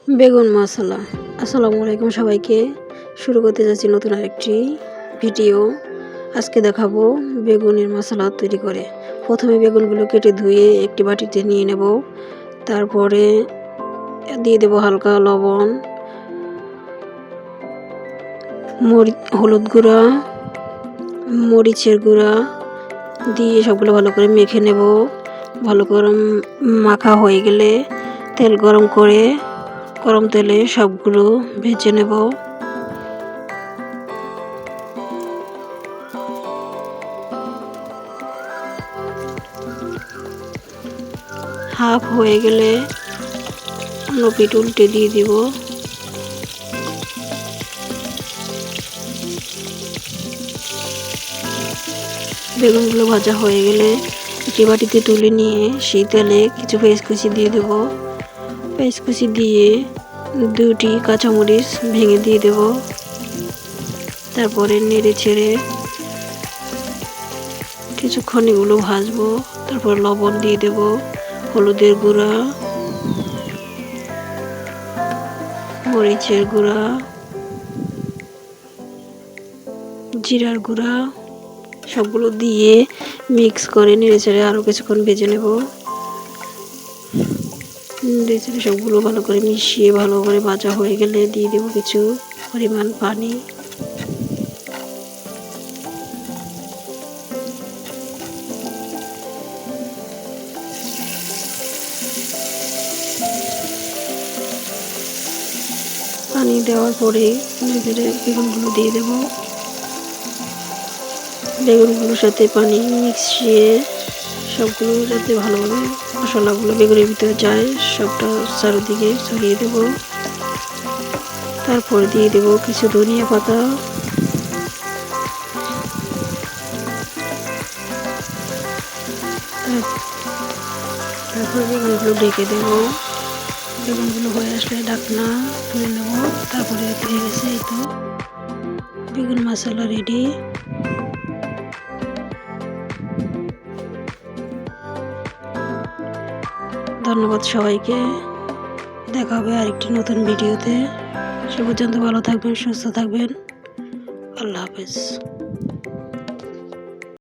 বেগুন মশলা। আসসালামু আলাইকুম সবাইকে। শুরু করতে যাচ্ছি নতুন আরেকটি ভিডিও। আজকে দেখাবো বেগুনের মশলা তৈরি করে। প্রথমে বেগুনগুলো কেটে ধুয়ে একটি বাটিতে নিয়ে নেব। তারপরে দিয়ে দেব হালকা লবণ, হলুদ গুঁড়া, মরিচের গুঁড়া দিয়ে সবগুলো ভালো করে মেখে নেব। ভালো করে মাখা হয়ে গেলে তেল গরম তেলে সবগুলো ভেজে নেব। হাফ হয়ে গেলে অন্য পিঠ উল্টে দিয়ে দিব। বেগুনগুলো ভাজা হয়ে গেলে একটি বাটিতে তুলে নিয়ে সেই তেলে কিছু পেঁয়াজ কুচি দিয়ে দেব। পেঁয়াজ কুচি দিয়ে দুটি কাঁচামরিচ ভেঙে দিয়ে দেব। তারপরে নেড়ে ছেড়ে কিছুক্ষণ এগুলো ভাজবো। তারপর লবণ দিয়ে দেব, হলুদের গুঁড়া, মরিচের গুঁড়া, জিরার গুঁড়া সবগুলো দিয়ে মিক্স করে নেড়ে ছেড়ে আরও কিছুক্ষণ ভেজে নেব। নেড়ে ছেড়ে সবগুলো ভালো করে মিশিয়ে ভালো করে ভাজা হয়ে গেলে দিয়ে দেব কিছু পরিমাণ পানি। পানি দেওয়ার পরে নেড়ে বেগুনগুলো দিয়ে দেব। বেগুনগুলোর সাথে পানি মিশিয়ে সবগুলো যাতে ভালোভাবে মশলাগুলো বেগুনের ভিতরে যায় সবটা চারিদিকে ছড়িয়ে দেব। তারপর দিয়ে দেব কিছু ধনিয়া পাতা, তারপর বেগুনগুলো ঢেকে দেব। বেগুনগুলো হয়ে আসলে ঢাকনা তুলে নেব। তারপরে হয়ে গেছে এই তো বেগুন মশলা রেডি। ধন্যবাদ সবাইকে। দেখা হবে আরেকটি নতুন ভিডিওতে। সে পর্যন্ত ভালো থাকবেন, সুস্থ থাকবেন। আল্লাহ হাফেজ।